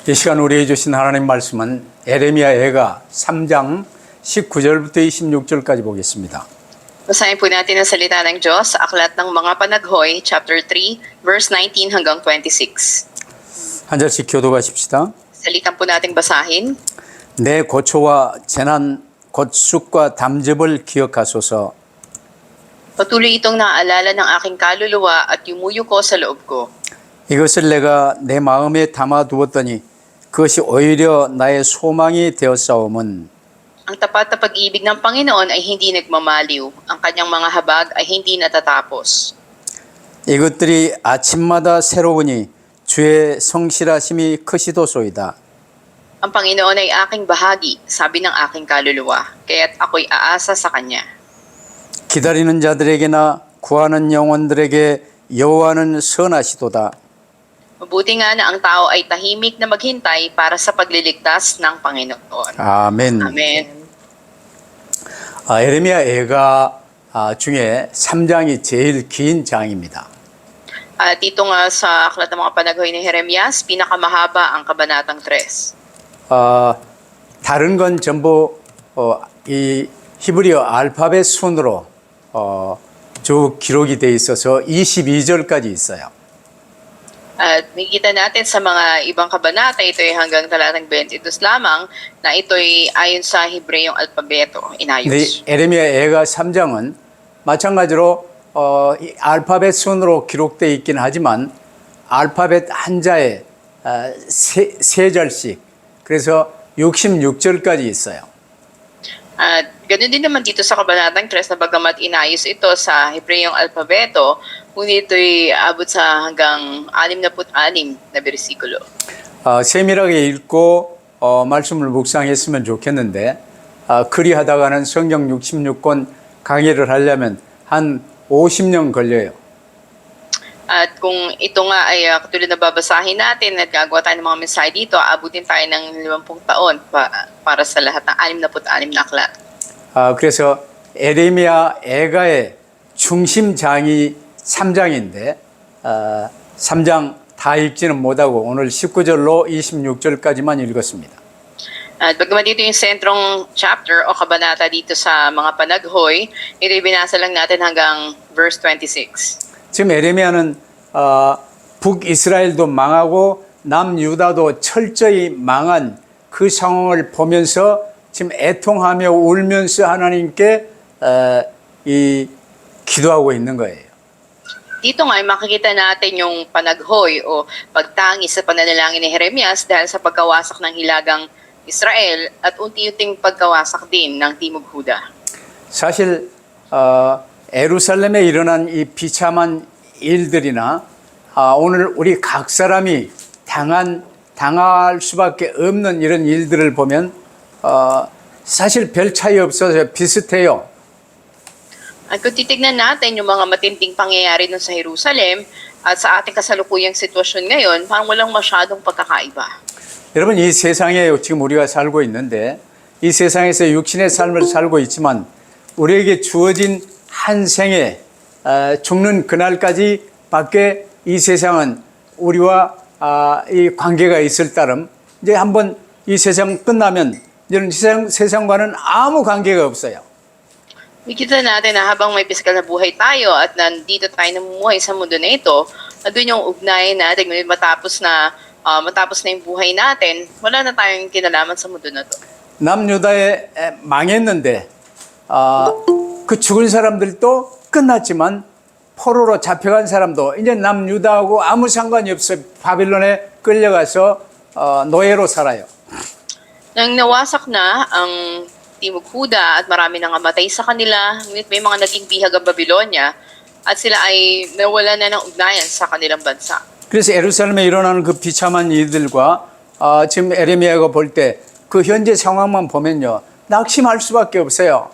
이 시간 우리에게 주신 하나님 말씀은 에레미야 애가 3장 19절부터 26절까지 보겠습니다. Basahin po natin ang salita ng Diyos sa Aklat ng Mga Panaghoy, chapter 3, verse 19 hanggang 26. 한 절씩 교독하십시다. Salitan po nating basahin. 내 고초와 재난 곧 쑥과 담즙을 기억하소서. Patuloy itong naaalala ng aking kaluluwa at yumuyo ko sa loob ko. 이것을 내가 내 마음에 담아두었더니 그것이 오히려 나의 소망이 되었사오면 Ang tapat na pag-ibig ng Panginoon ay hindi nagmamaliw. Ang kanyang mga habag ay hindi natatapos. 이것들이 아침마다 새로우니 주의 성실하심이 크시도소이다. Ang Panginoon ay aking bahagi, sabi ng aking kaluluwa, kaya't ako'y aasa sa Kanya. 기다리는 자들에게나 구하는 영혼들에게 여호와는 선하시도다. Mabuti nga na ang tao ay tahimik na maghintay para sa pagliligtas ng Panginoon. 아멘. Amen. 에레미야 애가 중에 3장이 제일 긴 장입니다. At dito nga sa Aklat ng Mga Panaghoy ni Jeremias, pinakamahaba ang Kabanatang 3. 다른 건 전부 이 히브리어 알파벳 순으로 쭉 기록이 돼 있어서 22절까지 있어요. At nakikita natin sa mga ibang kabanata, ito ay hanggang talatang 22 lamang, na ito'y ayon sa Hebreyong alpabeto, inayos. 에레미야 애가 3장은 마찬가지로 이 알파벳 순으로 기록되어 있긴 하지만 알파벳 한자에 세 절씩, 그래서 66절까지 있어요. At ganoon din naman dito sa Kabanatang 3 na bagamat inayos ito sa Hebreyong alpabeto, ngunit ito'y abot sa hanggang 66 na bersikulo. 세밀하게 읽고 말씀을 묵상했으면 좋겠는데 그리하다가는 성경 66권 강의를 하려면 한 50년 걸려요. At kung ito nga ay katulad na babasahin natin at gagawa tayo ng mga mensahe dito, abutin tayo ng 50 taon para sa lahat ng 66 na aklat. 그래서 에레미야 애가의 중심장이 3장인데 3장 다 읽지는 못하고 오늘 19절로 26절까지만 읽었습니다. At bagamat dito yung sentrong chapter o kabanata dito sa mga panaghoy, ito'y binasa lang natin hanggang verse 26. 지금 에레미야는 북이스라엘도 망하고 남유다도 철저히 망한 그 상황을 보면서 지금 애통하며 울면서 하나님께 기도하고 있는 거예요. Dito nga ay makikita natin yung panaghoy o pagtangi sa pananalangin ni Jeremias dahil sa pagkawasak ng hilagang Israel at unti-unting pagkawasak din ng Timog Huda. 사실 예루살렘에 일어난 이 비참한 일들이나 오늘 우리 각 사람이 당할 수밖에 없는 이런 일들을 보면 사실 별 차이 없어서 비슷해요. At kung titignan natin yung mga matinding pangyayari nun sa Jerusalem at sa ating kasalukuyang sitwasyon ngayon, parang walang masyadong pagkakaiba. 여러분 이 세상에 지금 우리가 살고 있는데 이 세상에서 육신의 삶을 살고 있지만 우리에게 주어진 한 생에 죽는 그날까지 밖에 이 세상은 우리와 이 관계가 있을 따름 이제 한번 이 세상 끝나면 이런 세상과는 아무 관계가 없어요. Makikita natin na habang may pisikal na buhay tayo at nandito tayo namumuhay sa mundo na ito, doon yung ugnayan natin, matapos na yung buhay natin, wala na tayong kinalaman sa mundo na to. 남유다에 망했는데 그 죽은 사람들도 끝났지만 포로로 잡혀간 사람도 이제 남유다하고 아무 상관이 없어요. 바빌론에 끌려가서 노예로 살아요. Nang nawasak na ang Timog Huda at marami nang namatay sa kanila, ngunit may mga naging bihag ang Babylonia at sila ay nawala na ng ugnayan sa kanilang bansa. 그래서 예루살렘에 일어나는 그 비참한 일들과 지금 에레미야가 볼 때 그 현재 상황만 보면요. 낙심할 수밖에 없어요.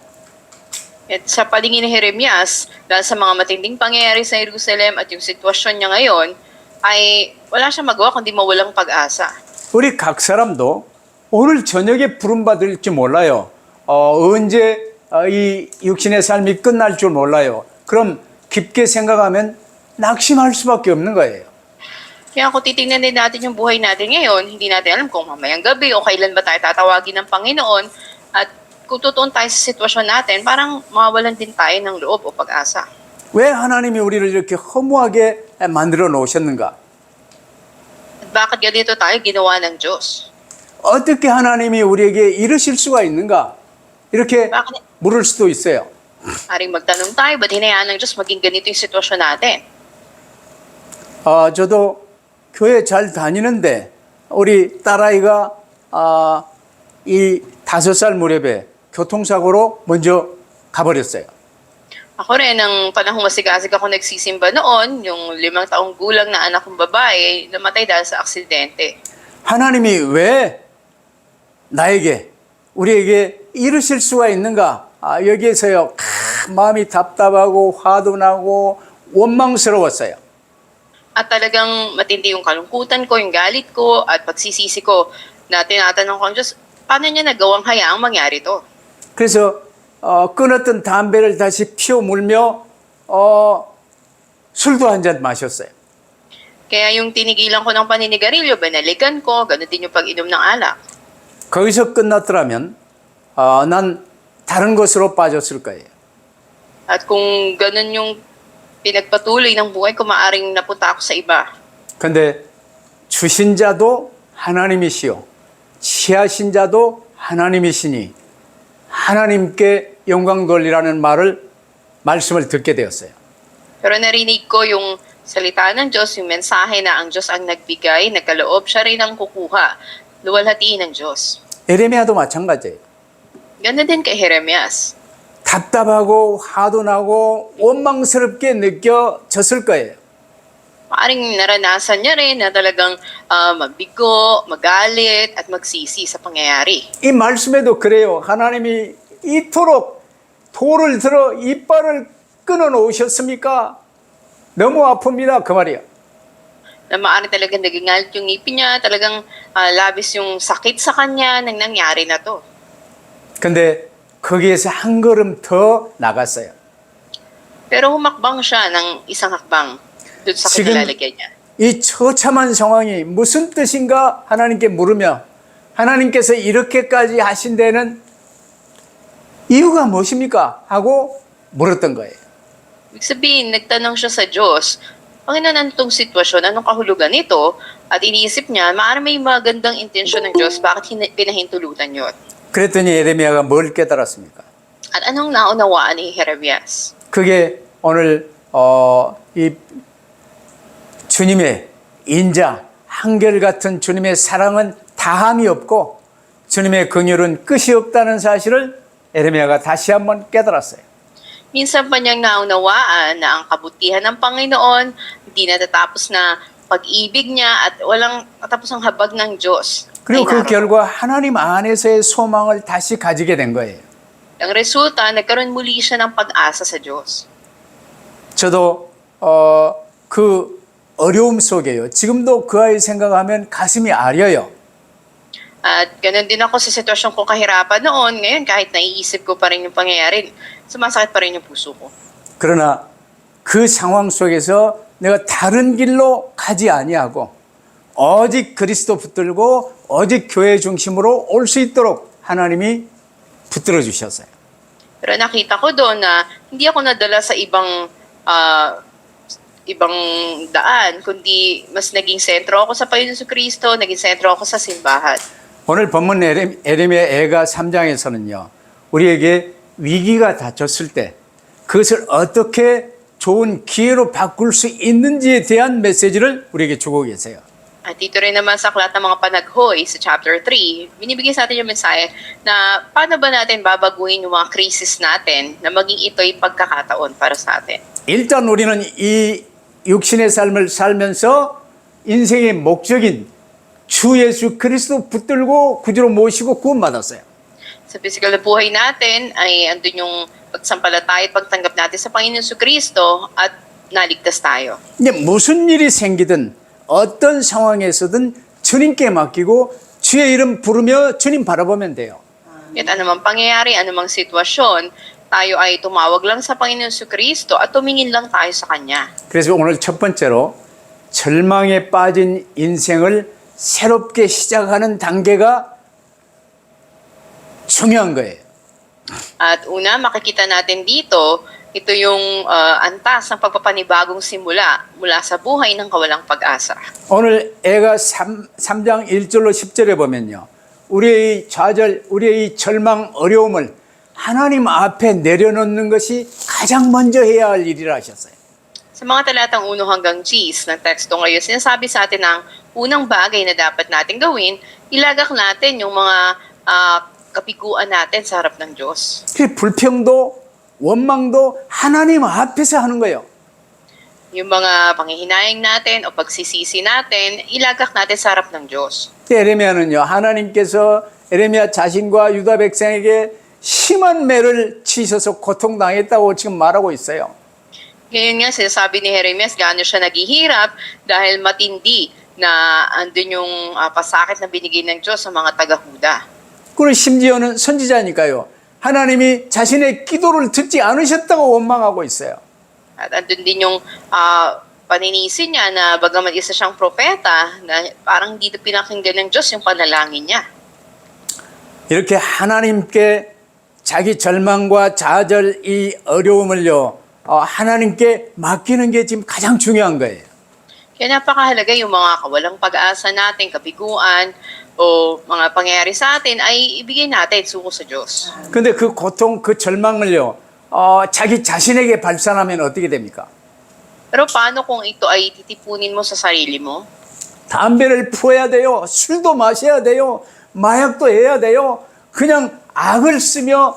At sa palingin ni Jeremias, dahil sa mga matinding pangyayari sa Jerusalem at yung sitwasyon niya ngayon, ay wala siyang magawa kundi mawalang pag-asa. 우리 각 사람도 오늘 저녁에 부름받을지 몰라요. 언제 이 육신의 삶이 끝날 줄 몰라요. 그럼 깊게 생각하면 낙심할 수밖에 없는 거예요. Kaya kung titingnan din natin yung buhay natin ngayon, hindi natin alam kung mamayang gabi o kailan ba tayo tatawagin ng Panginoon. At kung tutuon tayo sa sitwasyon natin, parang mawawalan din tayo ng loob o pag-asa. 왜 하나님이 우리를 이렇게 허무하게 만들어 놓으셨는가? At bakit ganito tayo ginawa ng Diyos? 어떻게 하나님이 우리에게 이러실 수가 있는가? 이렇게 Bakit? 물을 수도 있어요. Aring magtanong tayo, ba't hinayaan ng Diyos maging ganito yung sitwasyon natin? 저도 교회 잘 다니는데 우리 딸아이가 이 5살 무렵에 교통사고로 먼저 가버렸어요. Ako rin, ng panahong masigasig ako nagsisimba noon, yung 5 taong gulang na anak kong babae, namatay dahil sa aksidente. 하나님이 왜 나에게 우리에게 이러실 수가 있는가? 여기에서요 마음이 답답하고 화도 나고 원망스러웠어요. At talagang matindi yung kalungkutan ko, yung galit ko, at pagsisisi ko na tinatanong ko ang Diyos, paano niya nagawang hayaang mangyari to? 그래서 끊었던 담배를 다시 피워 물며 술도 한 잔 마셨어요. Kaya yung tinigilan ko ng paninigarilyo, banalikan ko, ganun din yung pag-inom ng alak. 거기서 끝났더라면 난 다른 것으로 빠졌을 거예요. At kung ganun yung pinagpatuloy ng buhay ko, maaring napunta ako sa iba. 근데 주신 자도 하나님이시요 취하신 자도 하나님이시니 하나님께 영광 돌리라는 말씀을 듣게 되었어요. Pero narinig ko yung salita ng Diyos, yung mensahe na ang Diyos ang nagbigay, nagkaloob, siya rin ang kukuha. Luwalhatiin ng Diyos. 에레미야도 마찬가지예요. Ganun din kay Jeremias. 답답하고 화도 나고 원망스럽게 느껴졌을 거예요. Maaring naranasan niya rin na talagang mabigo, magalit, at magsisi sa pangyayari. 이 말씀에도 그래요. 하나님이 이토록 돌을 들어 이빨을 끊어 놓으셨습니까? 너무 아픕니다. 그 말이야. Na maaring talagang nagingalit yung ngipin niya, talagang labis yung sakit sa kanya nang nangyari na to. 근데 거기에서 한 걸음 더 나갔어요. Pero humakbang siya ng isang hakbang doon sa 지금 kinalalagyan niya. 이 처참한 상황이 무슨 뜻인가 하나님께 물으며 하나님께서 이렇게까지 하신 데는 이유가 무엇입니까? 하고 물었던 거예요. Ibig sabihin, nagtanong siya sa Diyos, Panginoon, ano itong sitwasyon, anong kahulugan nito? At iniisip niya, maaari may magandang intensyon ng Diyos, bakit pinahintulutan yun? 그랬더니 예레미야가 뭘 깨달았습니까? At anong naunawaan ni Jeremias? 그게 오늘 이 주님의 인자, 한결같은 주님의 사랑은 다함이 없고 주님의 긍휼은 끝이 없다는 사실을 예레미야가 다시 한번 깨달았어요. Minsan pa niyang naunawaan na ang kabutihan ng Panginoon, hindi natatapos na pag-ibig niya at walang katapos ang habag ng Diyos. 그리고 그 Ay, 결과 하나님 안에서의 소망을 다시 가지게 된 거예요. ang resulta, nagkaroon muli siya ng pag-asa sa Diyos. 저도 그 어려움 속에요. 지금도 그 아이 생각하면 가슴이 아려요. At ganun din ako sa sitwasyon ko kahirapan noon. Ngayon, kahit naiisip ko pa rin yung pangyayari, sumasakit pa rin yung puso ko. 그러나 그 상황 속에서 내가 다른 길로 가지 아니하고 오직 그리스도 붙들고 오직 교회 중심으로 올 수 있도록 하나님이 붙들어 주셨어요. Pero nakita ko doon na hindi ako nadala sa ibang daan, kundi mas naging sentro ako sa Panginoon Kristo, naging sentro ako sa simbahan. 오늘 본문 에레미야 애가 3장에서는요. 우리에게 위기가 닥쳤을 때 그것을 어떻게 좋은 기회로 바꿀 수 있는지에 대한 메시지를 우리에게 주고 계세요. At dito rin naman sa aklat ng mga panaghoy sa chapter 3, binibigay sa atin yung mensahe na paano ba natin babaguhin yung mga crisis natin na maging ito'y pagkakataon para sa atin. 일단 우리는 이 육신의 삶을 살면서 인생의 목적인 주 예수 그리스도 붙들고 구주로 모시고 구원받았어요. Sa physical na buhay natin ay andun yung pagsampalataya at pagtanggap natin sa Panginoon Kristo at naligtas tayo. 이제 무슨 일이 생기든 어떤 상황에서든 주님께 맡기고 주의 이름 부르며 주님 바라보면 돼요. At anumang pangyayari, anumang sitwasyon, tayo ay tumawag lang sa Panginoon Kristo at tumingin lang tayo sa Kanya. 그래서 오늘 첫 번째로 절망에 빠진 인생을 새롭게 시작하는 단계가 중요한 거예요. At una, makikita natin dito, ito yung antas ng pagpapanibagong simula mula sa buhay ng kawalang pag-asa. 오늘 애가 3장 1절로 10절에 보면요. 우리의 좌절, 우리의 절망, 어려움을 하나님 앞에 내려놓는 것이 가장 먼저 해야 할 일이라 하셨어요. Sa mga talatang 1 hanggang 10 ng teksto ngayon, sinasabi sa atin ang unang bagay na dapat natin gawin, ilagak natin yung mga kapiguan natin sa harap ng Diyos. 그 불평도 원망도 하나님 앞에서 하는 거예요. Yung mga panghihinayang natin o pagsisisi natin, ilagak natin sa harap ng Diyos. 에레미야는요. 하나님께서 에레미야 자신과 유다 백성에게 심한 매를 치셔서 고통당했다고 지금 말하고 있어요. Ngayon nga, sinasabi ni Jeremias, gaano siya naghihirap dahil matindi na andun yung pasakit na binigay ng Diyos sa mga taga-Huda. 그리고 심지어는 선지자니까요. 하나님이 자신의 기도를 듣지 않으셨다고 원망하고 있어요. At andun din yung paninisi niya na bagaman isa siyang propeta, na parang dito pinakinggan ng Diyos yung panalangin niya. 이렇게 하나님께 자기 절망과 좌절, 이 어려움을요. 하나님께 맡기는 게 지금 가장 중요한 거예요. Kaya napakahalaga yung mga kawalang pag-asa natin, kabiguan, o mga pangyayari sa atin ay ibigay natin suko sa Diyos. 근데 그 고통, 그 절망을요. 자기 자신에게 발산하면 어떻게 됩니까? Pero paano kung ito ay titipunin mo sa sarili mo? 담배를 피워야 돼요. 술도 마셔야 돼요. 마약도 해야 돼요. 그냥 악을 쓰며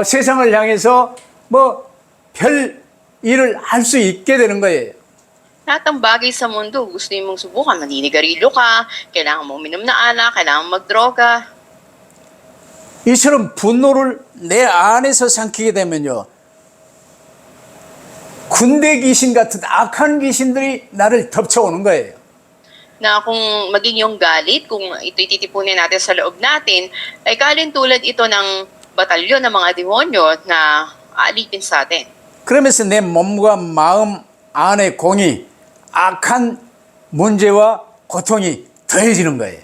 세상을 향해서 뭐 별 일을 할 수 있게 되는 거예요. Lahat ng bagay sa mundo, gusto mong subukan. Maninigarilyo ka, kailangan mo uminom na alak, kailangan magdroga. 이처럼 분노를 내 안에서 삼키게 되면요. 군대 귀신 같은 악한 귀신들이 나를 덮쳐오는 거예요. Na kung maging yung galit, kung ito'y titipunin natin sa loob natin, ay kalintulad ito ng batalyon ng mga demonyo na aalipin sa atin. 그러면서 내 몸과 마음 안의 공이 악한 문제와 고통이 더해지는 거예요.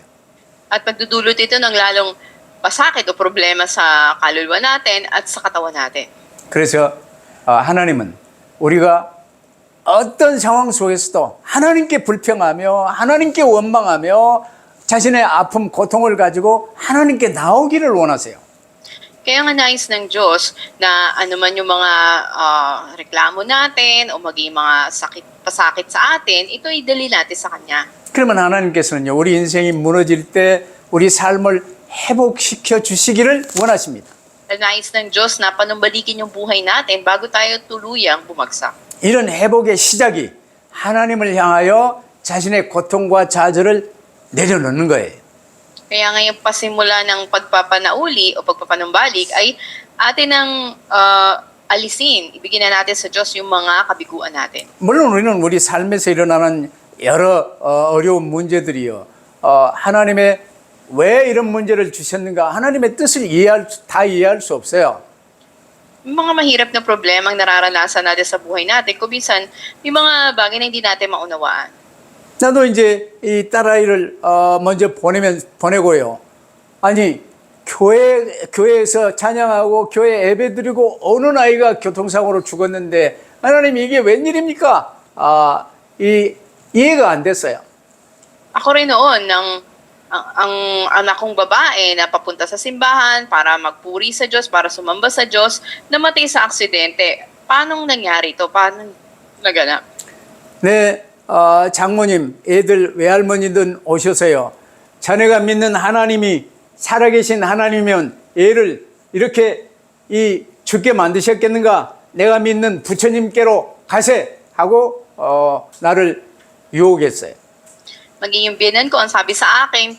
At magdudulot ito ng lalong pasakit o problema sa kaluluwa natin at sa katawan natin. 그래서 하나님은 우리가 어떤 상황 속에서도 하나님께 불평하며 하나님께 원망하며 자신의 아픔, 고통을 가지고 하나님께 나오기를 원하세요. Kaya nga nais ng Diyos na anuman yung mga reklamo natin o maging mga pasakit sa atin, ito idali natin sa Kanya. 그러면 하나님께서는요, 우리 인생이 무너질 때 우리 삶을 회복시켜 주시기를 원하십니다. Nais ng Diyos na panumbalikin yung buhay natin bago tayo tuluyang bumagsak. 이런 회복의 시작이 하나님을 향하여 자신의 고통과 좌절을 내려놓는 거예요. Kaya ngayon pasimula ng pagpapanauli o pagpapanumbalik ay atin ang alisin. Ibigin na natin sa Diyos yung mga kabiguan natin. 물론 우리는 우리 삶에서 일어나는 여러 어려운 문제들이요. 하나님의 왜 이런 문제를 주셨는가? 하나님의 뜻을 다 이해할 수 없어요. Yung mga mahirap na problema ang nararanasan natin sa buhay natin, kung minsan may mga bagay na hindi natin maunawaan. 나도 이제 이 딸아이를 먼저 보내고요. 아니 교회에서 찬양하고 교회 예배드리고 어느 아이가 교통사고로 죽었는데 하나님 이게 웬일입니까? 이해가 안 됐어요. Ako rin noon, ang anak kong babae na papunta sa simbahan para magpuri sa Diyos, para sumamba sa Diyos, namatay sa aksidente. Paano nangyari ito? Paano naganap? 네, 장모님, 애들 외할머니들 오셔서요. 자네가 믿는 하나님이 살아계신 하나님이면 애를 이렇게 죽게 만드셨겠는가? 내가 믿는 부처님께로 가세 하고 나를 유혹했어요. Maging yung biyanan ko, ang sabi sa akin,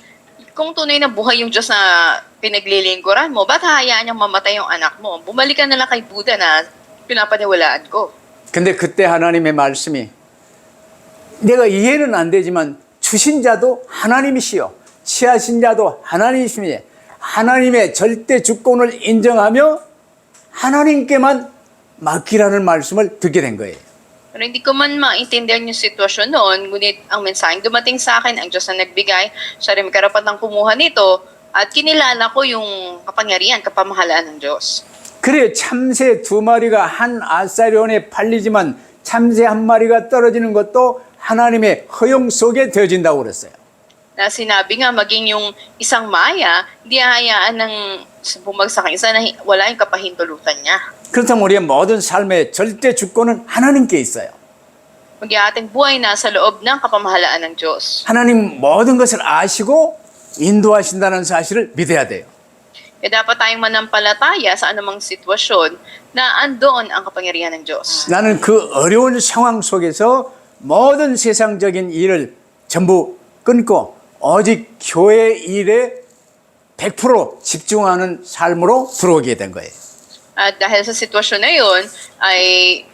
kung tunay na buhay yung Diyos na pinaglilingkuran mo, ba't hayaan niyang mamatay yung anak mo? Bumalik ka na lang kay Buddha na pinapaniwalaan ko. 근데 그때 하나님의 말씀이 내가 이해는 안 되지만 주신 자도 하나님이시요 취하신 자도 하나님이시니 하나님의 절대 주권을 인정하며 하나님께만 맡기라는 말씀을 듣게 된 거예요. Pero hindi ko man maintindihan yung sitwasyon noon, ngunit ang mensaheng dumating sa akin, ang Diyos na nagbigay, siya rin may karapatang kumuha nito, at kinilala ko yung kapangyarihan, kapamahalaan ng Diyos. 그래 참새 두 마리가 한 아사리온에 팔리지만 참새 한 마리가 떨어지는 것도 하나님의 허용 속에 되어진다고 그랬어요. Na sinabi nga, maging yung isang maya, hindi hayaan ng bumagsak ang isa na wala yung kapahintulutan niya. 그렇다면 우리의 모든 삶의 절대 주권은 하나님께 있어요. Maging ating buhay na sa loob ng kapamahalaan ng Diyos. 하나님 모든 것을 아시고 인도하신다는 사실을 믿어야 돼요. Kaya dapat tayong manampalataya sa anumang sitwasyon na andoon ang kapangyarihan ng Diyos. 나는 그 어려운 상황 속에서 모든 세상적인 일을 전부 끊고 오직 교회 일에 100% 집중하는 삶으로 들어오게 된 거예요. At dahil sa sitwasyon na yun, ay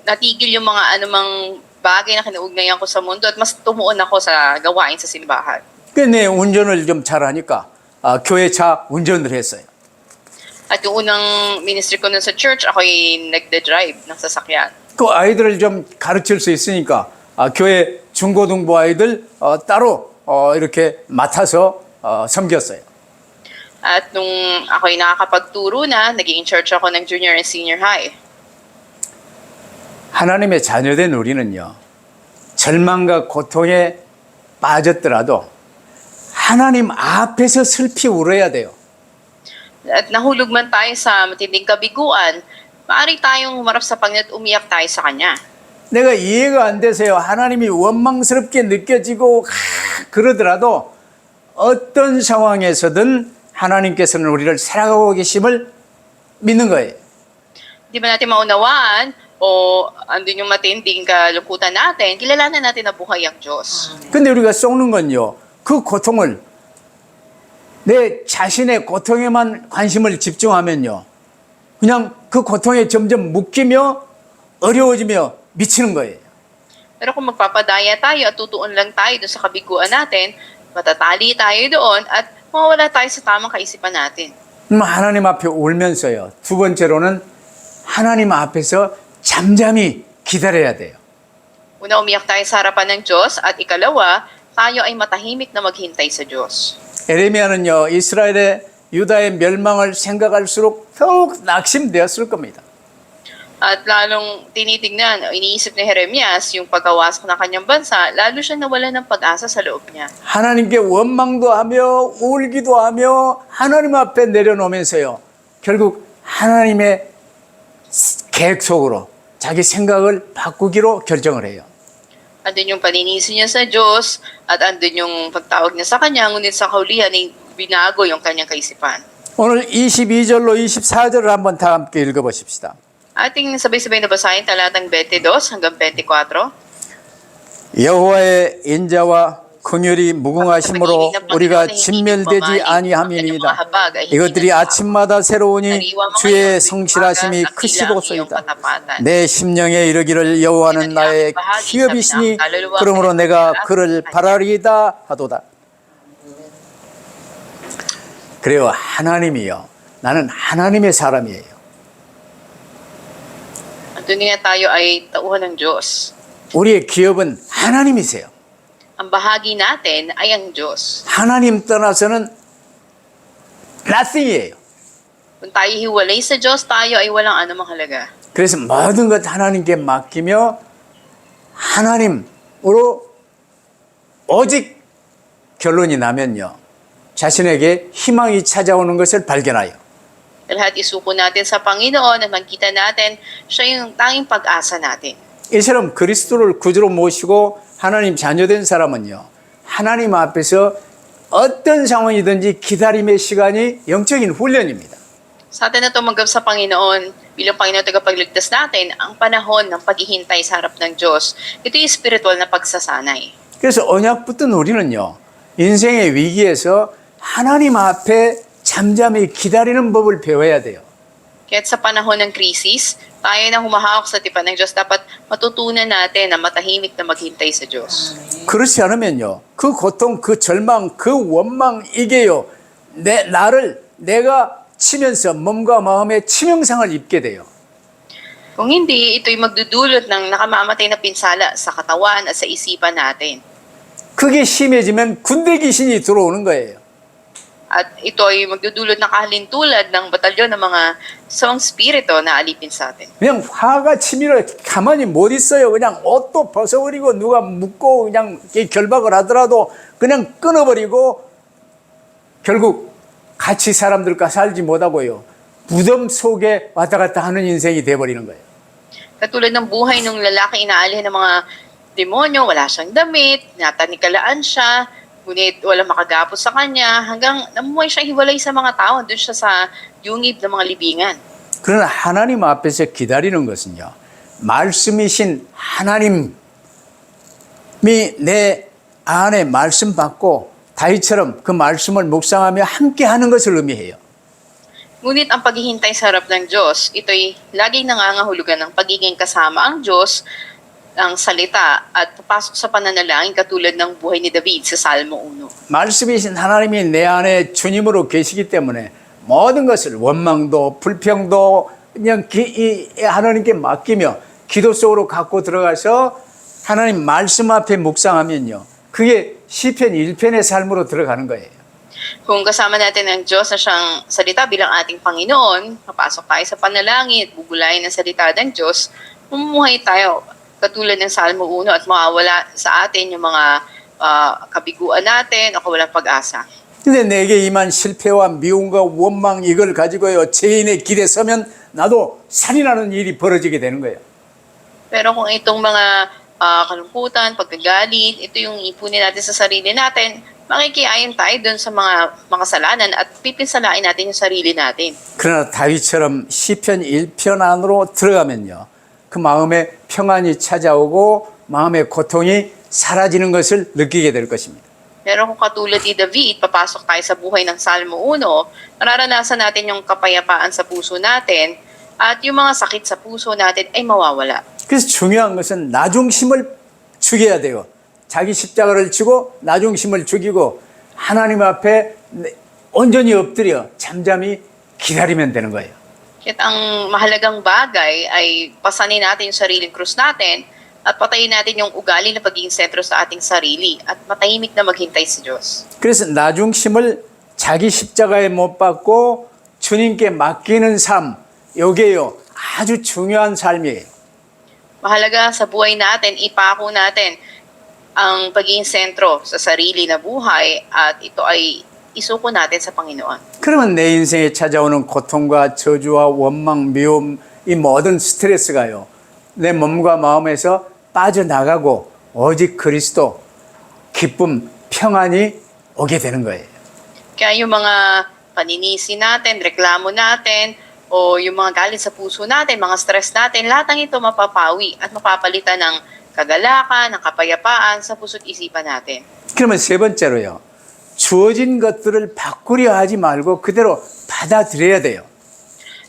natigil yung mga anumang bagay na kinaugnayan ko sa mundo at mas tumuon ako sa gawain sa simbahan. 근데 운전을 좀 잘하니까 교회 차 운전을 했어요. At yung unang ministry ko nun sa church, ako'y nagde-drive ng sasakyan. 그 아이들을 좀 가르칠 수 있으니까 교회 중고등부 아이들 따로 이렇게 맡아서 섬겼어요. At nung ako'y nakakapagturo na, naging in charge ako ng junior and senior high. 하나님의 자녀된 우리는요, 절망과 고통에 빠졌더라도 하나님 앞에서 슬피 울어야 돼요. At nahulog man tayo sa matinding kabiguan, maaari tayong humarap sa Panginoon at umiyak tayo sa Kanya. 내가 이해가 안 돼서요, 하나님이 원망스럽게 느껴지고 그러더라도 어떤 상황에서든 하나님께서는 우리를 사랑하고 계심을 믿는 거예요. Di ba natin maunawaan o andun yung matinding kalungkutan natin, kilalanan natin na buhay ang Diyos. 근데 우리가 썩는 건요, 그 고통을 내 자신의 고통에만 관심을 집중하면요, 그냥 그 고통에 점점 묶이며 어려워지며 미치는 거예요. Pero kung magpapadaya tayo at tutuon lang tayo doon sa kabiguan natin, matatali tayo doon at mawawala tayo sa tamang kaisipan natin. 하나님 앞에 울면서요. 두 번째로는 하나님 앞에서 잠잠히 기다려야 돼요. Una, umiyak tayo sa harapan ng Diyos at ikalawa, tayo ay matahimik na maghintay sa Diyos. 에레미야는요, 이스라엘의 유다의 멸망을 생각할수록 더욱 낙심되었을 겁니다. At lalong tinitignan, iniisip ni Jeremias yung pagkawasak ng kanyang bansa, lalo siyang nawala ng pag-asa sa loob niya. 하나님께 원망도 하며 울기도 하며 하나님 앞에 내려놓으면서요, 결국 하나님의 계획 속으로 자기 생각을 바꾸기로 결정을 해요. Andun yung paninisi niya sa Diyos at andun yung pagtawag niya sa kanya, ngunit sa kaulihan ay binago yung kanyang kaisipan. 오늘 22절로 24절을 한번 다 함께 읽어보십시다. Ating sabay-sabay na basahin talatang 22 hanggang 24. 여호와의 인자와 긍휼이 무궁하심으로 우리가 진멸되지 아니함이니이다. 이것들이 아침마다 새로우니 주의 성실하심이 크시도소이다. 내 심령에 이르기를 여호와는 나의 기업이시니 그러므로 내가 그를 바라리이다 하도다. 그래요, 하나님이요, 나는 하나님의 사람이에요. Andun nga tayo ay tauhan ng Diyos. 우리의 기업은 하나님이세요. Ang bahagi natin ay ang Diyos. 하나님 떠나서는 nothing이에요. Kung tayo hiwalay sa Diyos, tayo ay walang anumang halaga. 그래서 모든 것 하나님께 맡기며 하나님으로 오직 결론이 나면요, 자신에게 희망이 찾아오는 것을 발견하여 Lahat isuko natin sa Panginoon at magkita natin, siya yung tanging pag-asa natin. 이처럼 그리스도를 구주로 모시고 하나님 자녀된 사람은요, 하나님 앞에서 어떤 상황이든지 기다림의 시간이 영적인 훈련입니다. Sa atin na tumanggap sa Panginoon, bilang Panginoon tagapagligtas natin, ang panahon ng paghihintay sa harap ng Diyos, ito yung spiritual na pagsasanay. 그래서 언약 붙든 우리는요, 인생의 위기에서 하나님 앞에 잠잠히 기다리는 법을 배워야 돼요. Kaya't sa panahon ng krisis, tayo na humahawak sa tipan ng Diyos, dapat matutunan natin na matahimik na maghintay sa Diyos. 그렇지 않으면요, 그 고통, 그 절망, 그 원망, 이게요, 내가 치면서 몸과 마음에 치명상을 입게 돼요. Kung hindi, ito'y magdudulot ng nakamamatay na pinsala sa katawan at sa isipan natin. 그게 심해지면 군대 귀신이 들어오는 거예요. At ito ay magdudulot ng kahalintulad ng batalyon ng mga samang spirito na alipin sa atin. 그냥 화가 치밀어 가만히 못 있어요. 그냥 옷도 벗어버리고 누가 묶고 그냥 결박을 하더라도 그냥 끊어버리고 결국 같이 사람들과 살지 못하고요. 무덤 속에 왔다 갔다 하는 인생이 돼버리는 거예요. Katulad ng buhay ng lalaki, inaalihan ng mga demonyo, wala siyang damit, natanikalaan siya, ngunit walang makagapos sa kanya, hanggang namuhay siya hiwalay sa mga tao, doon siya sa yungib ng mga libingan. 그러나 하나님 앞에서 기다리는 것은요. 말씀이신 하나님이 내 안에 말씀 받고 다윗처럼 그 말씀을 묵상하며 함께 하는 것을 의미해요. Ngunit ang paghihintay sa harap ng Diyos, ito'y laging nangangahulugan ng pagiging kasama ang Diyos, ang salita, at papasok sa pananalangin katulad ng buhay ni David sa Salmo 1. 말씀이신 하나님이 내 안에 주님으로 계시기 때문에 모든 것을 원망도 불평도 그냥 하나님께 맡기며 기도 속으로 갖고 들어가서 하나님 말씀 앞에 묵상하면요. 그게 시편 1편의 삶으로 들어가는 거예요. Kung kasama natin ang Diyos na siyang salita bilang ating Panginoon, papasok tayo sa panalangin at bubulayin ng salita ng Diyos, mamumuhay tayo katulad ng Salmo 1 at mawawala sa atin yung mga kabiguan natin o kawalang pag-asa. 근데 내게 임한 실패와 미움과 원망 이걸 가지고요. 죄인의 길에 서면 나도 살인하는 일이 벌어지게 되는 거예요. Pero kung itong mga kalungkutan, pagkagalit, ito yung ipunin natin sa sarili natin, makikiayon tayo dun sa mga kasalanan at pipinsalain natin yung sarili natin. 그러나 다윗처럼 시편 1편 안으로 들어가면요. 그 마음에 평안이 찾아오고 마음의 고통이 사라지는 것을 느끼게 될 것입니다. Pero kung katulad ni David, papasok tayo sa buhay ng Salmo 1, mararanasan natin yung kapayapaan sa puso natin at yung mga sakit sa puso natin ay mawawala. 그래서 중요한 것은 나중심을 죽여야 돼요. 자기 십자가를 지고 나중심을 죽이고 하나님 앞에 온전히 엎드려 잠잠히 기다리면 되는 거예요. Kaya ang mahalagang bagay ay pasanin natin yung sariling krus natin at patayin natin yung ugali na pagiging sentro sa ating sarili at matahimik na maghintay sa Diyos. 그래서 나중심을 자기 십자가에 못 박고 주님께 맡기는 삶, 이게요 아주 중요한 삶이에요. Mahalaga sa buhay natin, ipako natin ang pagiging sentro sa sarili na buhay at ito ay isuko natin sa Panginoon. 그러면 내 인생에 찾아오는 고통과 저주와 원망, 미움, 이 모든 스트레스가요 내 몸과 마음에서 빠져나가고 오직 그리스도, 기쁨, 평안이 오게 되는 거예요. Kaya yung mga paninisi natin, reklamo natin, o yung mga galit sa puso natin, mga stress natin, lahat ng ito mapapawi at mapapalitan ng kagalakan, ng kapayapaan sa puso't isipan natin. 그러면 세 번째로요. 주어진 것들을 바꾸려 하지 말고 그대로 받아들여야 돼요.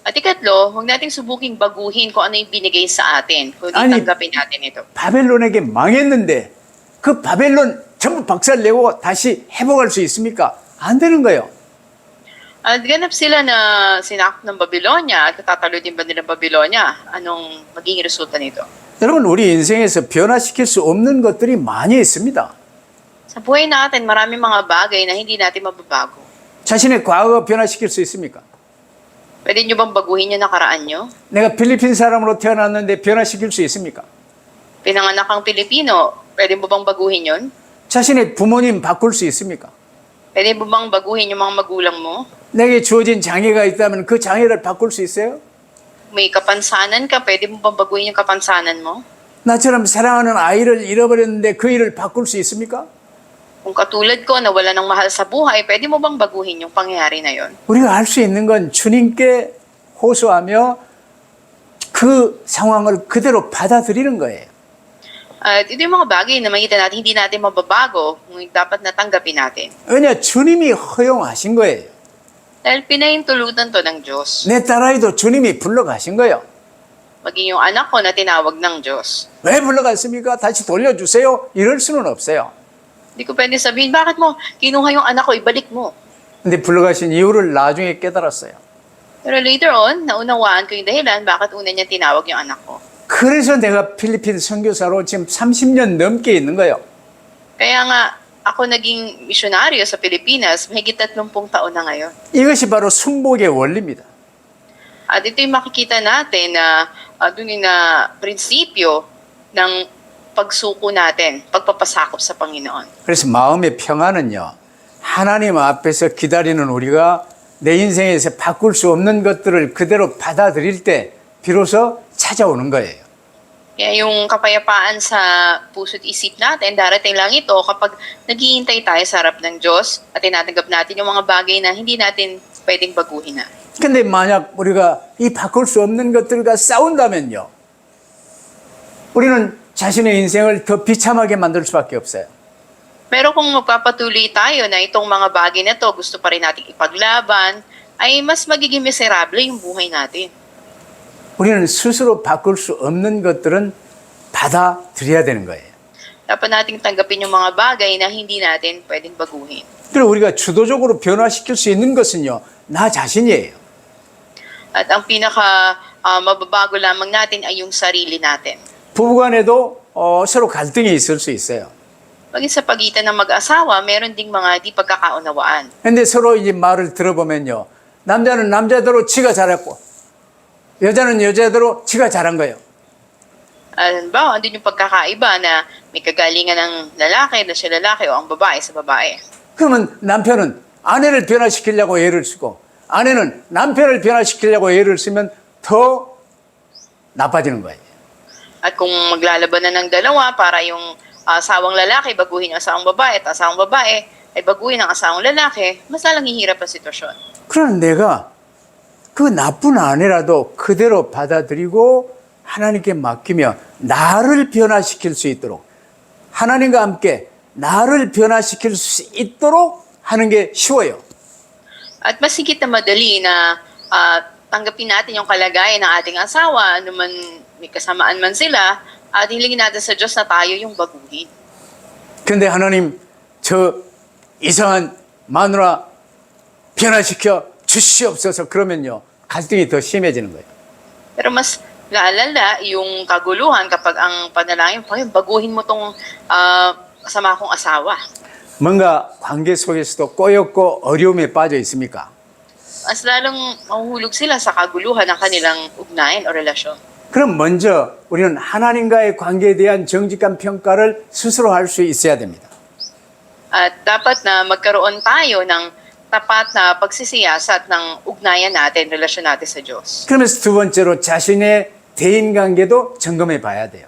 At ikatlo, huwag nating subuking baguhin kung ano yung binigay sa atin, kundi Ani- tanggapin natin ito. 바벨론에게 망했는데 그 바벨론 전부 박살내고 다시 회복할 수 있습니까? 안 되는 거예요. At ganap sila na sinakop ng Babylonia at tatatalo din ba nila ng Babylonia? Anong magiging resulta nito? 여러분 우리 인생에서 변화시킬 수 없는 것들이 많이 있습니다. Sa buhay natin, maraming mga bagay na hindi natin mababago. 자신의 과거 변화시킬 수 있습니까? Pwede nyo bang baguhin yung nakaraan nyo? 내가 필리핀 사람으로 태어났는데 변화시킬 수 있습니까? Pinanganak kang Pilipino, pwede mo bang baguhin yun? 자신의 부모님 바꿀 수 있습니까? Pwede mo bang baguhin yung mga magulang mo? 내게 주어진 장애가 있다면 그 장애를 바꿀 수 있어요? May kapansanan ka, pwede mo bang baguhin yung kapansanan mo? 나처럼 사랑하는 아이를 잃어버렸는데 그 일을 바꿀 수 있습니까? Kung katulad ko na wala ng mahal sa buhay, pwede mo bang baguhin yung pangyayari na yon? 우리가 할 수 있는 건 주님께 호소하며 그 상황을 그대로 받아들이는 거예요. At ito yung mga bagay na makita natin, hindi natin mababago, ngunit dapat natanggapin natin. 왜냐? 주님이 허용하신 거예요. Dahil pinahintulutan to ng Diyos. 내 딸아이도 주님이 불러가신 거예요. Maging yung anak ko na tinawag ng Diyos. 왜 불러갔습니까? 다시 돌려주세요. 이럴 수는 없어요. Hindi ko pwede sabihin, bakit mo kinuha yung anak ko, ibalik mo. 근데 불러가신 이유를 나중에 깨달았어요. Pero later on, naunawaan ko yung dahilan bakit una niya tinawag yung anak ko. 그래서 내가 필리핀 선교사로 지금 30년 넘게 있는 거예요. Kaya nga, ako naging misyonaryo sa Pilipinas, mahigit 30 taon na ngayon. 이것이 바로 순복의 원리입니다. At ito yung makikita natin na doon na prinsipyo ng pagsuko natin, pagpapasakop sa Panginoon. 그래서 마음의 평안은요, 하나님 앞에서 기다리는 우리가 내 인생에서 바꿀 수 없는 것들을 그대로 받아들일 때 비로소 찾아오는 거예요. Kaya yung kapayapaan sa puso't isip natin, darating lang ito kapag naghihintay tayo sa harap ng Diyos at tinatanggap natin yung mga bagay na hindi natin pwedeng baguhin na. 근데 만약 우리가 이 바꿀 수 없는 것들과 싸운다면요, 우리는 자신의 인생을 더 비참하게 만들 수밖에 없어요. Pero kung magpapatuloy tayo na itong mga bagay na to gusto pa rin nating ipaglaban, ay mas magiging miserable yung buhay natin. 우리는 스스로 바꿀 수 없는 것들은 받아들여야 되는 거예요. Dapat nating tanggapin yung mga bagay na hindi natin pwedeng baguhin. 그리고 우리가 주도적으로 변화시킬 수 있는 것은요, 나 자신이에요. At ang pinaka mababago lamang natin ay yung sarili natin. 부부간에도 서로 갈등이 있을 수 있어요. Pagin sa pagitan ng mag-asawa, meron ding mga di pagkakaunawaan. 근데 서로 이제 말을 들어보면요, 남자는 남자대로 지가 잘했고, 여자는 여자대로 지가 잘한 거예요. Halimbawa, andun yung pagkakaiba na may kagalingan ng lalaki na siya lalaki o ang babae sa babae. 그러면 남편은 아내를 변화시키려고 애를 쓰고, 아내는 남편을 변화시키려고 애를 쓰면 더 나빠지는 거예요. At kung maglalaban na ng dalawa para yung asawang lalaki baguhin ang asawang babae at asawang babae ay baguhin ang asawang lalaki, mas lalang hihirap ang sitwasyon. 그러나 내가 그 나쁜 아내라도 그대로 받아들이고 하나님께 맡기며 나를 변화시킬 수 있도록, 하나님과 함께 나를 변화시킬 수 있도록 하는 게 쉬워요. At mas higit na madali na tanggapin natin yung kalagayan ng ating asawa, ano man may kasamaan man sila, at hilingin natin sa Diyos na tayo yung baguhin. 근데 하나님, 저 이상한 마누라 변화시켜 주시옵소서, 그러면요, 갈등이 더 심해지는 거예요. Pero mas laalala yung kaguluhan kapag ang panalangin, Panginoon, baguhin mo tong kasama kong asawa. 뭔가 관계 속에서도 꼬였고 어려움에 빠져 있습니까? Mas lalong mahuhulog sila sa kaguluhan ng kanilang ugnayan o relasyon. 그럼 먼저 우리는 하나님과의 관계에 대한 정직한 평가를 스스로 할 수 있어야 됩니다. At dapat na magkaroon tayo ng tapat na pagsisiyasat ng ugnayan natin, relasyon natin sa Diyos. 그러면서 두 번째로 자신의 대인관계도 점검해 봐야 돼요.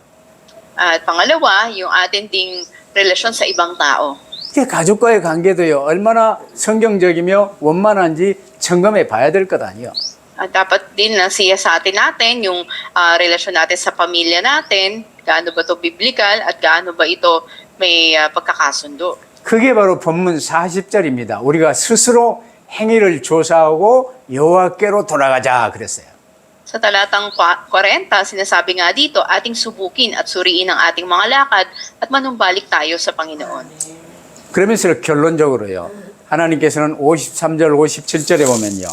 At pangalawa, yung atin ding relasyon sa ibang tao. 가족과의 관계도요, 얼마나 성경적이며 원만한지 점검해 봐야 될 것 아니에요. At dapat din na siya sa atin natin yung relasyon natin sa pamilya natin, gaano ba ito biblical at gaano ba ito may pagkakasundo. 그게 바로 본문 40절입니다. 우리가 스스로 행위를 조사하고 여호와께로 돌아가자 그랬어요. Sa talatang 40, sinasabi nga dito, ating subukin at suriin ang ating mga lakad at manumbalik tayo sa Panginoon. 그러면서 결론적으로요, 하나님께서는 53절, 57절에 보면요,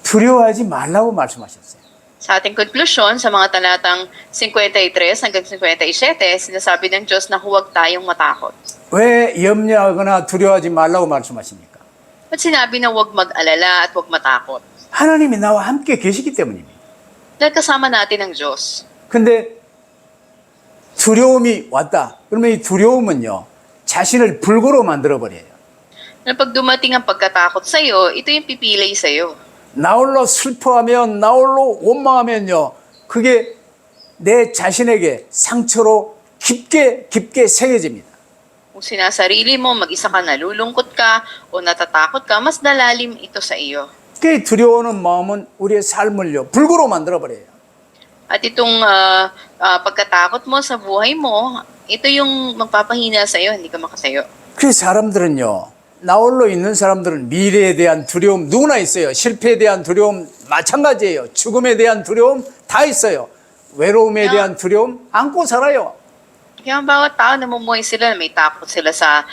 두려워하지 말라고 말씀하셨어요. Sa ating konklusyon, sa mga talatang 53 hanggang 57, sinasabi ng Diyos na huwag tayong matakot. 왜 염려하거나 두려워하지 말라고 말씀하십니까? At sinabi na huwag mag-alala at huwag matakot. 하나님이 나와 함께 계시기 때문입니다. Dahil kasama natin ang Diyos. 근데 두려움이 왔다. 그러면 이 두려움은요, 자신을 불구로 만들어버려요. Na pag dumating ang pagkatakot sa iyo, ito yung pipilay sa iyo. 나홀로 슬퍼하면, 나홀로 원망하면요, 그게 내 자신에게 상처로 깊게 새겨집니다. Kung sinasarili mo, mag-isa ka, nalulungkot ka o natatakot ka, mas nalalim ito sa iyo. 그 두려워하는 마음은 우리의 삶을요, 불구로 만들어버려요. At itong pagkatakot mo sa buhay mo, ito yung magpapahina sa iyo, hindi ka makatayo. 그 사람들은요, 나홀로 있는 사람들은 미래에 대한 두려움 누구나 있어요. 실패에 대한 두려움 마찬가지예요. 죽음에 대한 두려움 다 있어요. 외로움에 대한 두려움 안고 살아요. Kaya ang bawat tao namumuhay sila, may takot sila sa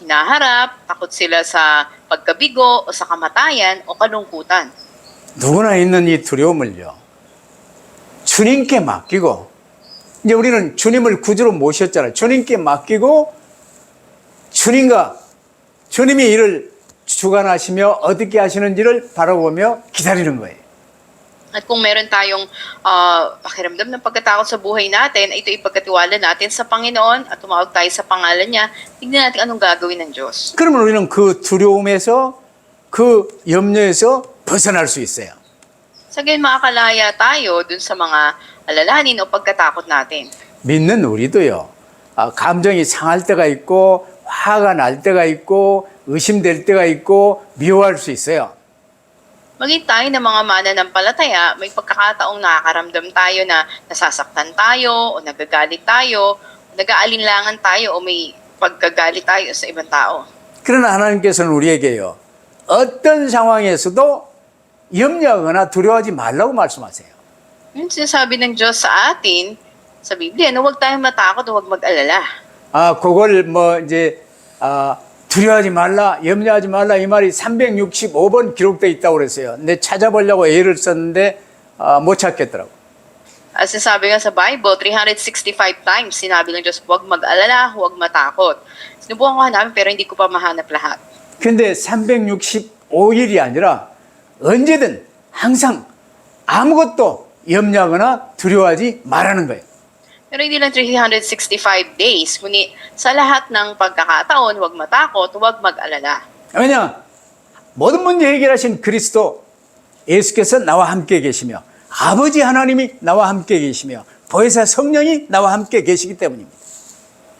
hinaharap, takot sila sa pagkabigo o sa kamatayan o kalungkutan. 누구나 있는 이 두려움을요, 주님께 맡기고, 이제 우리는 주님을 구주로 모셨잖아요. 주님께 맡기고, 주님이 이를 주관하시며 어떻게 하시는지를 바라보며 기다리는 거예요. At kung meron tayong pakiramdam ng pagkatakot sa buhay natin, ito ipagkatiwala natin sa Panginoon at tumawag tayo sa pangalan niya, tignan natin anong gagawin ng Diyos. 그러면 우리는 그 두려움에서, 그 염려에서 벗어날 수 있어요. Sa gayon makakalaya tayo dun sa mga alalahanin o pagkatakot natin. 믿는 우리도요, 감정이 상할 때가 있고, 화가 날 때가 있고, 의심될 때가 있고, 미워할 수 있어요. Maging tayo ng mga mananampalataya, may pagkakataong nakakaramdam tayo na nasasaktan tayo o nagagalit tayo, o nag-aalinlangan tayo o may pagkagalit tayo sa ibang tao. 그러나 하나님께서는 우리에게요, 어떤 상황에서도 염려하거나 두려워하지 말라고 말씀하세요. Yung sinasabi ng Diyos sa atin, sa Biblia, na huwag tayong matakot o huwag mag-alala. 그걸 두려워하지 말라, 염려하지 말라, 이 말이 365번 기록되어 있다고 그랬어요. 근데 찾아보려고 애를 썼는데 못 찾겠더라고. As sinasabi nga sa Bible, 365 times sinabi ng Diyos, huwag mag-alala, huwag matakot. Sinubukan ko hanapin pero hindi ko pa mahanap lahat. 근데 365일이 아니라 언제든 항상 아무것도 염려하거나 두려워하지 말라는 거예요. Pero hindi lang 365 days, kundi sa lahat ng pagkakataon, huwag matakot, huwag mag-alala. 왜냐? 모든 문제 해결하신 그리스도 예수께서 나와 함께 계시며 아버지 하나님이 나와 함께 계시며 보혜사 성령이 나와 함께 계시기 때문입니다.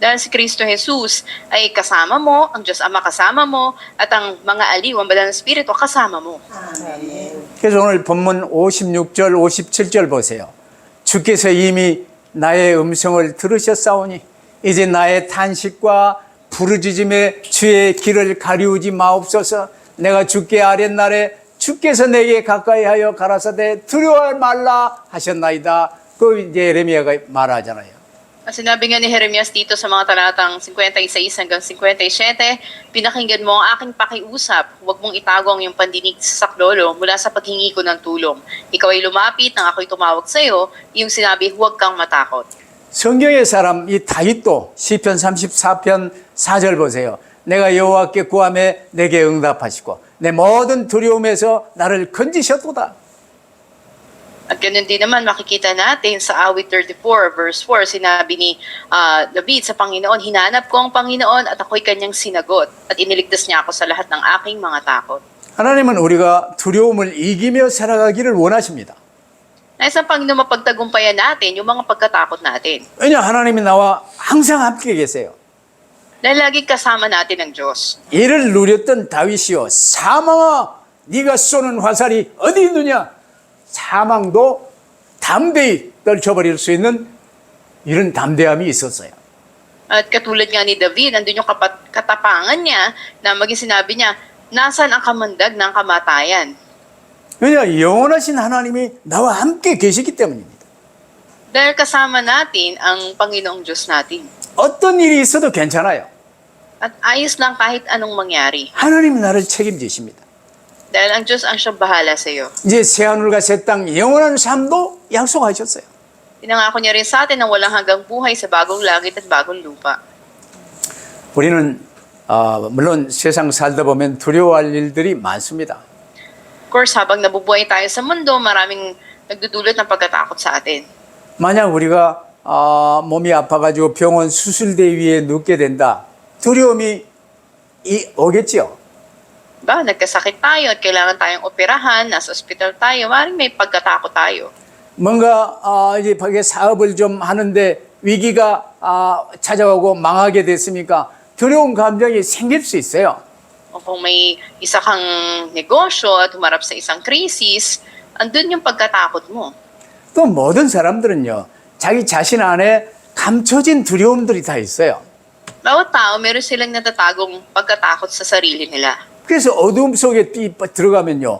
Dahil si Kristo Jesus ay kasama mo, ang Diyos Ama kasama mo, at ang mga aliw, ang banal na Espiritu kasama mo. 그래서 오늘 본문 56절, 57절 보세요. 주께서 이미 나의 음성을 들으셨사오니 이제 나의 탄식과 부르짖음에 주의 길을 가리우지 마옵소서. 내가 주께 아랫날에 주께서 내게 가까이하여 가라사대 두려워하지 말라 하셨나이다. 그 이제 예레미야가 말하잖아요. Sinabi nga ni Jeremias dito sa mga talatang 56 hanggang 57, pinakinggan mo ang aking pakiusap, huwag mong itago ang iyong pandinig sa saklolo mula sa paghingi ko ng tulong. Ikaw ay lumapit nang ako'y tumawag sa iyo, iyong sinabi, huwag kang matakot. 성경의 사람 이 다윗도 시편 34편 4절 보세요. 내가 여호와께 구하매 내게 응답하시고 내 모든 두려움에서 나를 건지셨도다. At ganun din naman makikita natin sa awit 34 verse 4, sinabi ni David sa Panginoon, hinanap ko ang Panginoon at ako'y kanyang sinagot at iniligtas niya ako sa lahat ng aking mga takot. 하나님은 우리가 두려움을 이기며 살아가기를 원하십니다. Nais ang Panginoon mapagtagumpayan natin yung mga pagkatakot natin. 왜냐 하나님이 나와 항상 함께 계세요. Dahil lagi kasama natin ang Diyos. 이를 누렸던 다윗이요, 사망아 네가 쏘는 화살이 어디 있느냐. 사망도 담대히 떨쳐버릴 수 있는 이런 담대함이 있었어요. At katulad nga ni David, nandun yung katapangan niya na maging sinabi niya, nasan ang kamandag ng kamatayan? 왜냐 영원하신 하나님이 나와 함께 계시기 때문입니다. Dahil kasama natin ang Panginoong Diyos natin. 어떤 일이 있어도 괜찮아요. At ayos lang kahit anong mangyari. 하나님이 나를 책임지십니다. Dahil ang Diyos ang siyang bahala sa iyo. 이제 새하늘과 새 땅 영원한 삶도 약속하셨어요. Pinangako niya rin sa atin ang walang hanggang buhay sa bagong langit at bagong lupa. 우리는 물론 세상 살다 보면 두려워할 일들이 많습니다. Of course, habang nabubuhay tayo sa mundo, maraming nagdudulot ng pagkatakot sa atin. 만약 우리가 몸이 아파가지고 병원 수술대 위에 눕게 된다. 두려움이 오겠지요. Ba, nagkasakit tayo at kailangan tayong operahan, nasa ospital tayo, maaaring may pagkatakot tayo. 뭔가 이제 밖에 사업을 좀 하는데 위기가 찾아오고 망하게 됐으니까 두려운 감정이 생길 수 있어요. O kung may isa kang negosyo at humarap sa isang krisis, andun yung pagkatakot mo. 또 모든 사람들은요, 자기 자신 안에 감춰진 두려움들이 다 있어요. Bawat tao, meron silang natatagong pagkatakot sa sarili nila. 그래서 어둠 속에 들어가면요,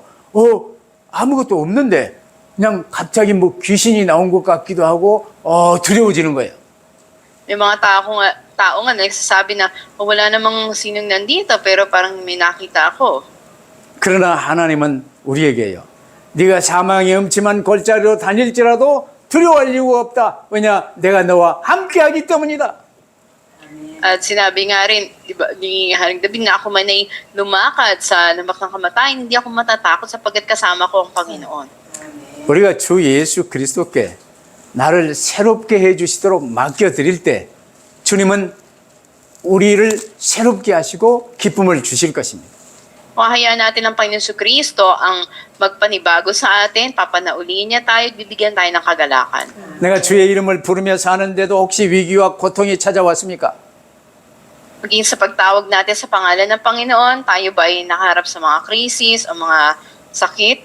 아무것도 없는데 그냥 갑자기 뭐 귀신이 나온 것 같기도 하고 두려워지는 거예요. May mga tao nga nagsasabi na "Oh, wala namang sinong nandito pero parang may nakita ako." 그러나 하나님은 우리에게요. 네가 사망의 음침한 골짜기로 다닐지라도 두려워할 이유가 없다. 왜냐? 내가 너와 함께하기 때문이다. At sinabi nga rin, di ba, ni Haring David na ako man ay lumakad sa lambak ng kamatayan, hindi ako matatakot sapagkat kasama ko ang Panginoon. 우리가 주 예수 그리스도께 나를 새롭게 해주시도록 맡겨드릴 때 주님은 우리를 새롭게 하시고 기쁨을 주실 것입니다. Kung hayaan natin ang Panginoon Kristo ang magpanibago sa atin, papanauli niya tayo, bibigyan tayo ng kagalakan. 내가 주의 이름을 부르며 사는데도 혹시 위기와 고통이 찾아왔습니까? Maging sa pagtawag natin sa pangalan ng Panginoon, tayo ba ay nakaharap sa mga krisis o mga sakit?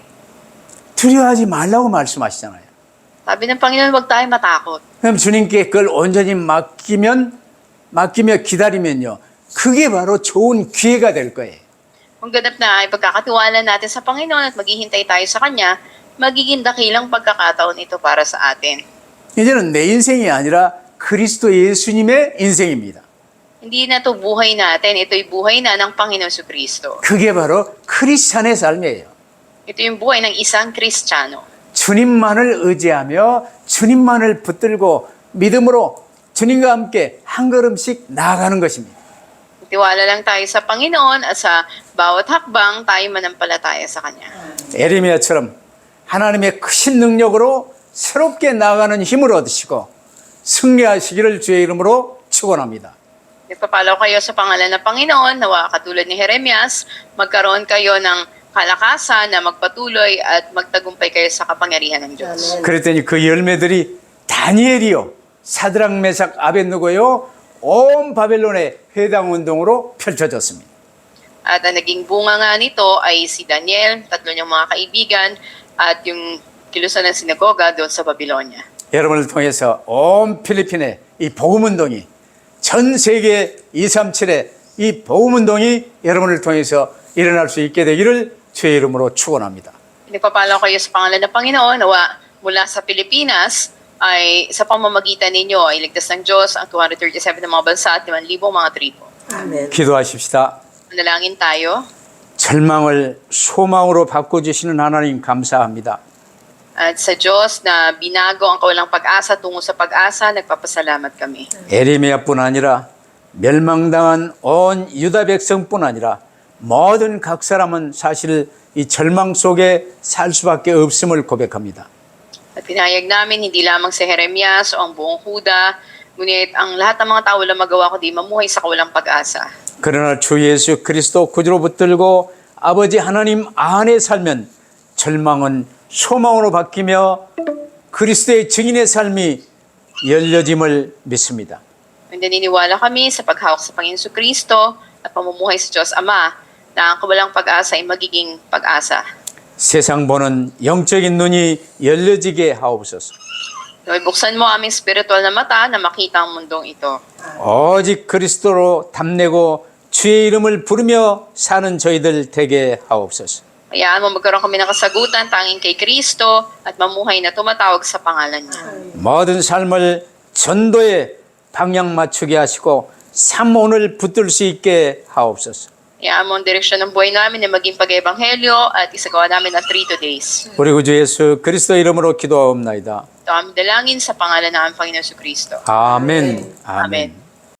두려워하지 말라고 말씀하시잖아요. Sabi ng Panginoon, huwag tayo matakot. 그럼 주님께 그걸 온전히 맡기며 기다리면요. 그게 바로 좋은 기회가 될 거예요. Kung ganap na ipagkakatiwala natin sa Panginoon at maghihintay tayo sa Kanya, magiging dakilang pagkakataon ito para sa atin. 이제는 내 인생이 아니라 그리스도 예수님의 인생입니다. Hindi na ito buhay natin, ito'y buhay na ng Panginoon Kristo. 그게 바로 크리스찬의 삶이에요. Ito yung buhay ng isang Kristiyano. 주님만을 의지하며 주님만을 붙들고 믿음으로 주님과 함께 한 걸음씩 나아가는 것입니다. Tiwala lang tayo sa Panginoon at sa bawat hakbang tayo manampalataya sa Kanya. 에레미야처럼 하나님의 크신 능력으로 새롭게 나아가는 힘을 얻으시고 승리하시기를 주의 이름으로 축원합니다. Nagpapalaw kayo sa pangalan ng Panginoon, nawa katulad ni Jeremias, magkaroon kayo ng kalakasan na magpatuloy at magtagumpay kayo sa kapangyarihan ng Diyos. 그랬더니 그 열매들이 다니엘이요, 사드락 메삭 아벳느고요, 온 바벨론의 회당 운동으로 펼쳐졌습니다. At ang naging bunga nga nito ay si Daniel, tatlo niyang mga kaibigan, at yung kilusan ng sinagoga doon sa Babylonia. 여러분을 통해서 온 필리핀의 이 복음 운동이 전 세계 237의 이 복음 운동이 여러분을 통해서 일어날 수 있게 되기를 주의 이름으로 축원합니다. Nagpapalaw kayo sa pangalan ng Panginoon, nawa mula sa Pilipinas ay sa pamamagitan ninyo ay ligtas ng Diyos ang 237 na mga bansa at 5,000 mga tribo. 아멘. 기도하십시다. Manalangin tayo. 절망을 소망으로 바꿔주시는 하나님 감사합니다. At sa Diyos na binago ang kawalang pag-asa tungo sa pag-asa, nagpapasalamat kami. 에레미야뿐 아니라 멸망당한 온 유다 백성뿐 아니라 모든 각 사람은 사실 이 절망 속에 살 수밖에 없음을 고백합니다. At pinahayag namin, hindi lamang si Jeremias o ang buong Huda, ngunit ang lahat ng mga tao walang magawa kundi mamuhay sa kawalang pag-asa. 그러나 주 예수 그리스도 구주로 붙들고 아버지 하나님 안에 살면 절망은 소망으로 바뀌며 그리스도의 증인의 삶이 열려짐을 믿습니다. Naniniwala kami sa paghawak sa Panginoon Kristo at pamumuhay sa Diyos Ama na ang kawalang pag-asa ay magiging pag-asa. 세상 보는 영적인 눈이 열려지게 하옵소서. Naway buksan mo aming spiritual na mata na makita ang mundong ito. 오직 그리스도로 담내고 주의 이름을 부르며 사는 저희들 되게 하옵소서. Hayaan mo magkaroon kami ng kasagutan tanging kay Kristo at mamuhay na tumatawag sa pangalan niya. 모든 삶을 전도에 방향 맞추게 하시고 삼원을 붙들 수 있게 하옵소서. Hayaan mo ang direksyon ng buhay namin na maging pag-ebanghelyo at isagawa namin ang 3 days. 우리 구주 예수 그리스도 이름으로 기도하옵나이다. Ito ang dalangin sa pangalan ng Panginoon Kristo. 아멘. 아멘.